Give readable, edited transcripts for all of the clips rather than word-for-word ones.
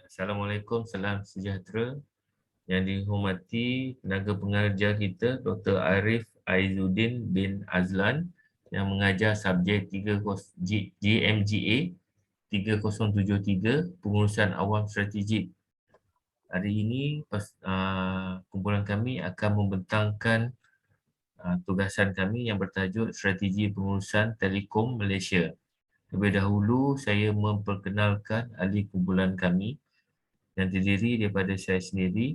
Assalamualaikum, salam sejahtera. Yang dihormati tenaga pengajar kita Dr. Arif Aizuddin bin Azlan yang mengajar subjek GMGA 3073 Pengurusan Awam Strategik. Hari ini kumpulan kami akan membentangkan tugasan kami yang bertajuk Strategi Pengurusan Telekom Malaysia. Terlebih dahulu saya memperkenalkan ahli kumpulan kami yang terdiri daripada saya sendiri,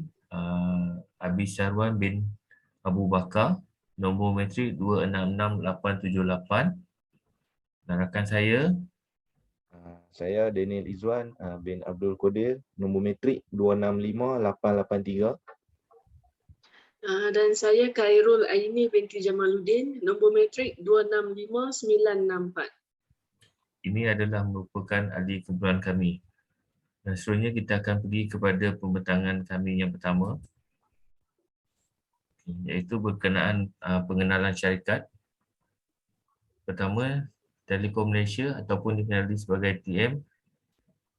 Abi Syarwan bin Abu Bakar, nombor metrik 266878, dan rakan saya Saya Daniel Izwan bin Abdul Qadir, nombor metrik 265883. Dan saya Khairul Aini binti Jamaluddin, nombor metrik 265964. Ini adalah merupakan ahli kumpulan kami. Dan seterusnya kita akan pergi kepada pembentangan kami yang pertama, iaitu berkenaan pengenalan syarikat. Pertama, Telekom Malaysia ataupun dikenali sebagai TM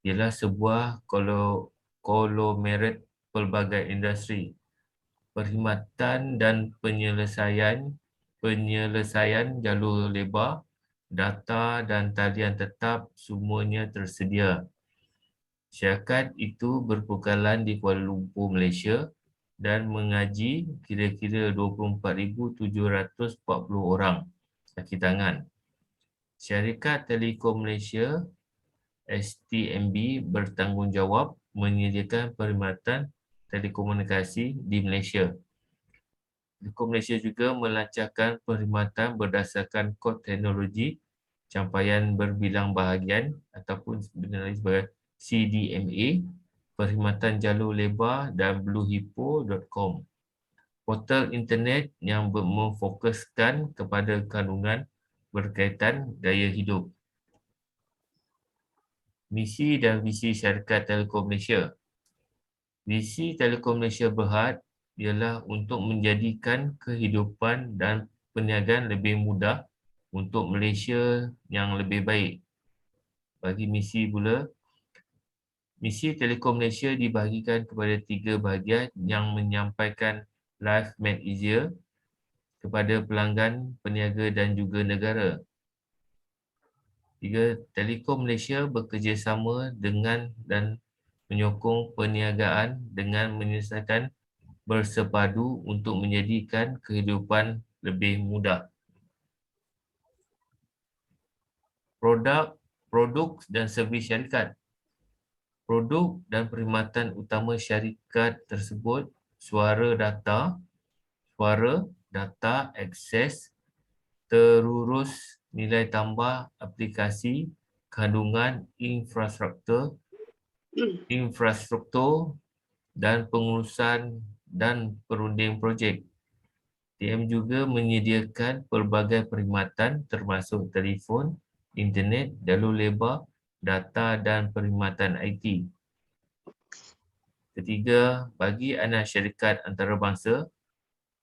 ialah sebuah konglomerat pelbagai industri, perkhidmatan dan penyelesaian jalur lebar, data dan talian tetap semuanya tersedia. Syarikat itu berpekalan di Kuala Lumpur, Malaysia dan mengaji kira-kira 24,740 orang kaki tangan. Syarikat Telekom Malaysia STMB bertanggungjawab menyediakan perkhidmatan telekomunikasi di Malaysia. Telekom Malaysia juga melancarkan perkhidmatan berdasarkan kod teknologi campaian berbilang bahagian ataupun dikenali sebagai CDMA, perkhidmatan jalur lebar dan bluehipo.com. Portal internet yang memfokuskan kepada kandungan berkaitan gaya hidup. Misi dan visi syarikat Telekom Malaysia. Visi Telekom Malaysia Berhad ialah untuk menjadikan kehidupan dan perniagaan lebih mudah untuk Malaysia yang lebih baik. Bagi misi pula, misi Telekom Malaysia dibahagikan kepada 3 bahagian yang menyampaikan Life Made Easier kepada pelanggan, peniaga dan juga negara. 3. Telekom Malaysia bekerjasama dengan dan menyokong perniagaan dengan menyelesaikan bersepadu untuk menjadikan kehidupan lebih mudah. Produk dan servis syarikat. Produk dan perkhidmatan utama syarikat tersebut suara data, akses, terurus, nilai tambah, aplikasi, kandungan, infrastruktur dan pengurusan dan perunding projek. TM juga menyediakan pelbagai perkhidmatan termasuk telefon, internet, jalur lebar, data dan perkhidmatan IT. Ketiga, bagi anak syarikat antarabangsa,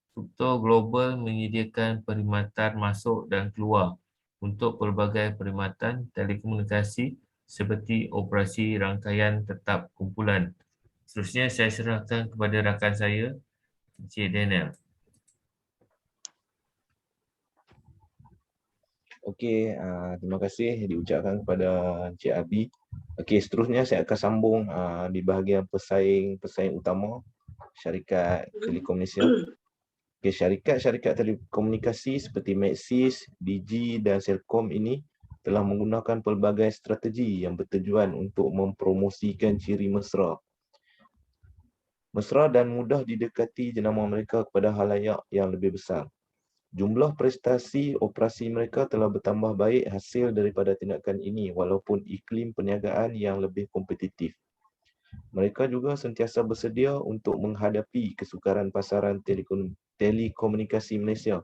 struktur global menyediakan perkhidmatan masuk dan keluar untuk pelbagai perkhidmatan telekomunikasi seperti operasi rangkaian tetap kumpulan. Seterusnya saya serahkan kepada rakan saya, Encik Daniel. Okey, terima kasih diucapkan kepada Encik Abi. Okey, seterusnya saya akan sambung di bahagian pesaing utama syarikat Telekom Malaysia. Okey, syarikat telekomunikasi seperti Maxis, Digi dan Celcom ini telah menggunakan pelbagai strategi yang bertujuan untuk mempromosikan ciri mesra dan mudah didekati jenama mereka kepada khalayak yang lebih besar. Jumlah prestasi operasi mereka telah bertambah baik hasil daripada tindakan ini walaupun iklim perniagaan yang lebih kompetitif. Mereka juga sentiasa bersedia untuk menghadapi kesukaran pasaran telekomunikasi Malaysia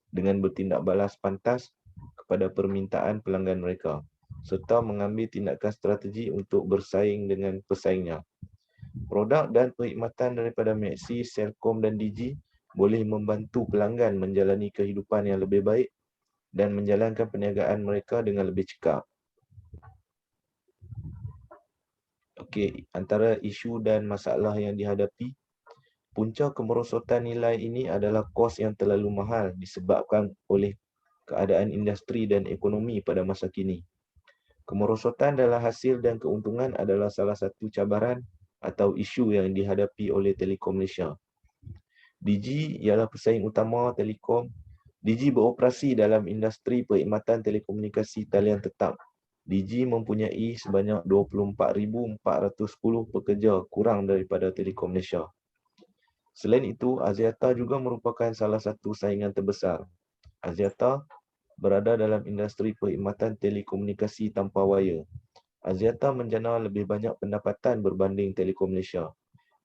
dengan bertindak balas pantas kepada permintaan pelanggan mereka serta mengambil tindakan strategi untuk bersaing dengan pesaingnya. Produk dan perkhidmatan daripada Maxis, Celcom dan Digi boleh membantu pelanggan menjalani kehidupan yang lebih baik dan menjalankan perniagaan mereka dengan lebih cekap. Okey, antara isu dan masalah yang dihadapi, punca kemerosotan nilai ini adalah kos yang terlalu mahal disebabkan oleh keadaan industri dan ekonomi pada masa kini. Kemerosotan dalam hasil dan keuntungan adalah salah satu cabaran atau isu yang dihadapi oleh Telekom Malaysia. Digi ialah pesaing utama Telekom. Digi beroperasi dalam industri perkhidmatan telekomunikasi talian tetap. Digi mempunyai sebanyak 24,410 pekerja kurang daripada Telekom Malaysia. Selain itu, Axiata juga merupakan salah satu saingan terbesar. Axiata berada dalam industri perkhidmatan telekomunikasi tanpa wire. Axiata menjana lebih banyak pendapatan berbanding Telekom Malaysia.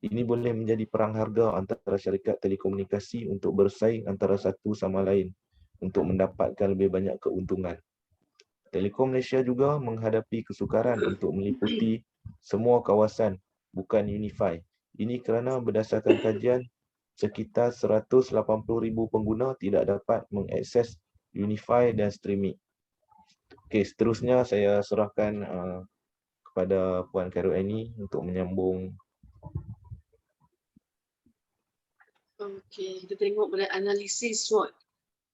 Ini boleh menjadi perang harga antara syarikat telekomunikasi untuk bersaing antara satu sama lain untuk mendapatkan lebih banyak keuntungan. Telekom Malaysia juga menghadapi kesukaran untuk meliputi semua kawasan, bukan Unify. Ini kerana berdasarkan kajian, sekitar 180,000 pengguna tidak dapat mengakses Unify dan streaming. Okey, seterusnya saya serahkan kepada Puan Khairul Aini untuk menyambung. Okey, kita tengok pada analisis SWOT.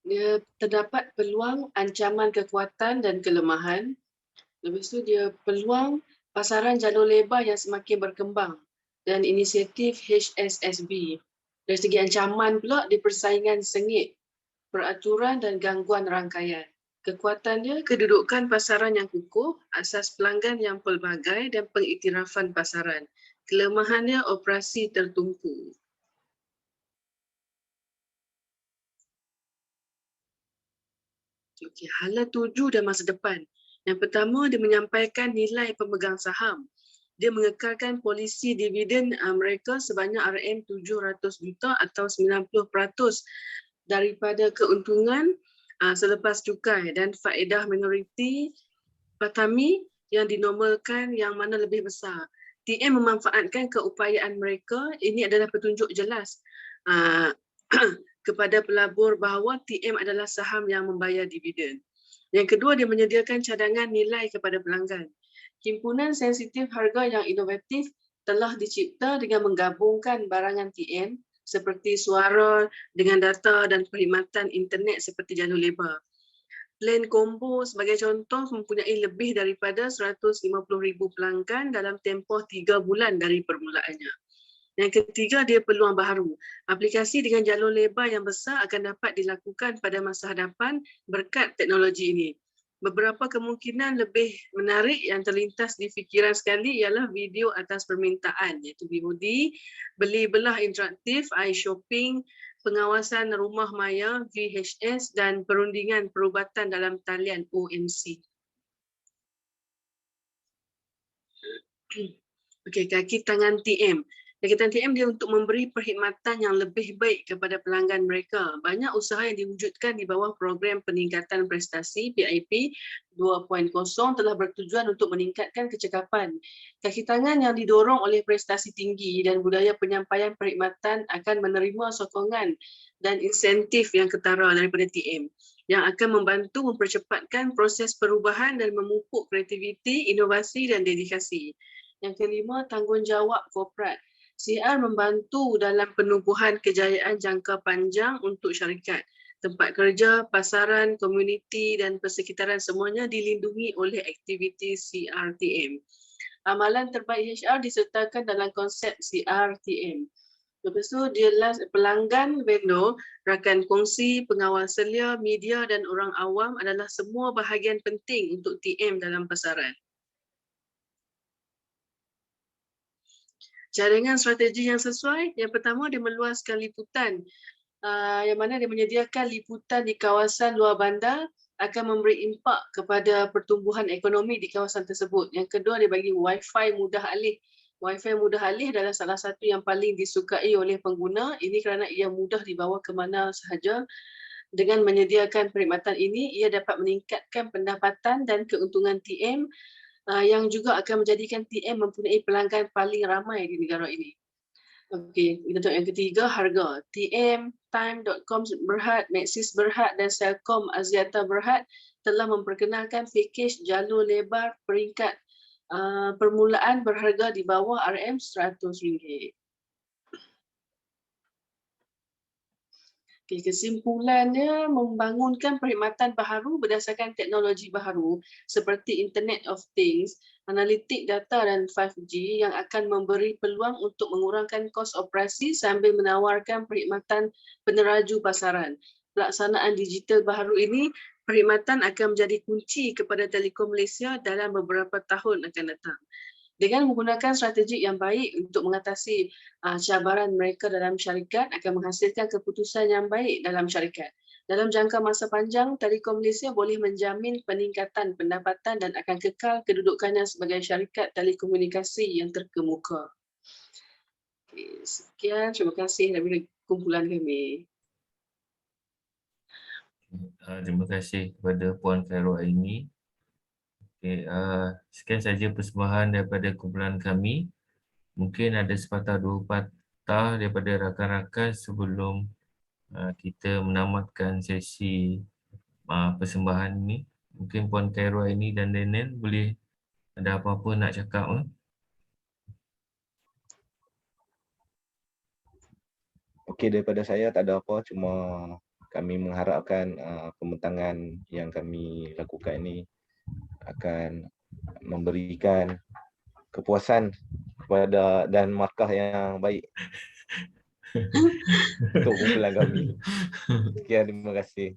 Dia terdapat peluang, ancaman, kekuatan dan kelemahan. Lepas tu dia peluang pasaran jalur lebar yang semakin berkembang dan inisiatif HSSB. Dari segi ancaman pula di persaingan sengit, peraturan dan gangguan rangkaian. Kekuatannya kedudukan pasaran yang kukuh, asas pelanggan yang pelbagai dan pengiktirafan pasaran. Kelemahannya operasi tertumpu. Okey, hala tuju dan masa depan. Yang pertama, dia menyampaikan nilai pemegang saham. Dia mengekalkan polisi dividen mereka sebanyak RM700 juta atau 90% daripada keuntungan selepas cukai dan faedah minoriti Patami yang dinormalkan yang mana lebih besar. TM memanfaatkan keupayaan mereka. Ini adalah petunjuk jelas kepada pelabur bahawa TM adalah saham yang membayar dividen. Yang kedua, dia menyediakan cadangan nilai kepada pelanggan. Himpunan sensitif harga yang inovatif telah dicipta dengan menggabungkan barangan TM seperti suara dengan data dan perkhidmatan internet seperti jalur lebar. Plan combo sebagai contoh mempunyai lebih daripada 150,000 pelanggan dalam tempoh 3 bulan dari permulaannya. Yang ketiga, dia peluang baharu. Aplikasi dengan jalur lebar yang besar akan dapat dilakukan pada masa hadapan berkat teknologi ini. Beberapa kemungkinan lebih menarik yang terlintas di fikiran sekali ialah video atas permintaan, iaitu VOD, beli belah interaktif, iShopping, pengawasan rumah maya, VHS dan perundingan perubatan dalam talian OMC. Okey, kaki tangan TM. Kaki tangan TM dia untuk memberi perkhidmatan yang lebih baik kepada pelanggan mereka. Banyak usaha yang diwujudkan di bawah program peningkatan prestasi PIP 2.0 telah bertujuan untuk meningkatkan kecekapan. Kaki tangan yang didorong oleh prestasi tinggi dan budaya penyampaian perkhidmatan akan menerima sokongan dan insentif yang ketara daripada TM yang akan membantu mempercepatkan proses perubahan dan memupuk kreativiti, inovasi dan dedikasi. Yang kelima, tanggungjawab korporat. CR membantu dalam penubuhan kejayaan jangka panjang untuk syarikat. Tempat kerja, pasaran, komuniti dan persekitaran semuanya dilindungi oleh aktiviti CRTM. Amalan terbaik HR disertakan dalam konsep CRTM. Lepas tu dia pelanggan, vendor, rakan kongsi, pengawal selia, media dan orang awam adalah semua bahagian penting untuk TM dalam pasaran. Jaringan strategi yang sesuai, yang pertama dia meluaskan liputan. Yang mana dia menyediakan liputan di kawasan luar bandar akan memberi impak kepada pertumbuhan ekonomi di kawasan tersebut. Yang kedua, dia bagi Wi-Fi mudah alih. Wi-Fi mudah alih adalah salah satu yang paling disukai oleh pengguna. Ini kerana ia mudah dibawa ke mana sahaja. Dengan menyediakan perkhidmatan ini, ia dapat meningkatkan pendapatan dan keuntungan TM yang juga akan menjadikan TM mempunyai pelanggan paling ramai di negara ini. Okey, kita tengok yang ketiga, harga. TM, Time.com Berhad, Maxis Berhad dan Celcom Axiata Berhad telah memperkenalkan pakej jalur lebar peringkat permulaan berharga di bawah RM100. Kesimpulannya, membangunkan perkhidmatan baharu berdasarkan teknologi baharu seperti Internet of Things, analitik data dan 5G yang akan memberi peluang untuk mengurangkan kos operasi sambil menawarkan perkhidmatan peneraju pasaran. Pelaksanaan digital baharu ini, perkhidmatan akan menjadi kunci kepada Telekom Malaysia dalam beberapa tahun akan datang. Dengan menggunakan strategi yang baik untuk mengatasi cabaran mereka dalam syarikat akan menghasilkan keputusan yang baik dalam syarikat. Dalam jangka masa panjang, Telekom Malaysia boleh menjamin peningkatan pendapatan dan akan kekal kedudukannya sebagai syarikat telekomunikasi yang terkemuka. Okay, sekian, terima kasih dari kumpulan kami. Terima kasih kepada Puan Khairul Aini. Okay, sekian saja persembahan daripada kumpulan kami. Mungkin ada sepatah dua patah daripada rakan-rakan sebelum kita menamatkan sesi persembahan ini. Mungkin Puan Khairul Aini dan Daniel boleh ada apa-apa nak cakap? Okey, daripada saya tak ada apa, cuma kami mengharapkan pembentangan yang kami lakukan ini akan memberikan kepuasan kepada dan markah yang baik untuk kumpulan kami. Sekian, terima kasih.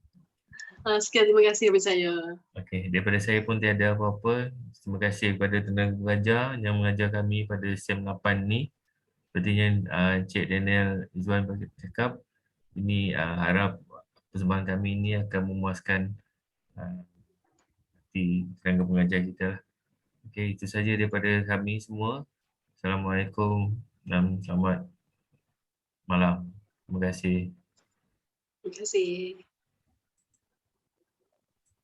Sekian, terima kasih dari saya. Okey, daripada saya pun tiada apa-apa. Terima kasih kepada tenaga pengajar yang mengajar kami pada SEM 8 ni. Seperti yang Cik Daniel Izwan cakap, ini harap persembahan kami ini akan memuaskan hati tenaga pengajar kita. Okey, itu saja daripada kami semua. Assalamualaikum dan selamat malam. Terima kasih. Terima kasih.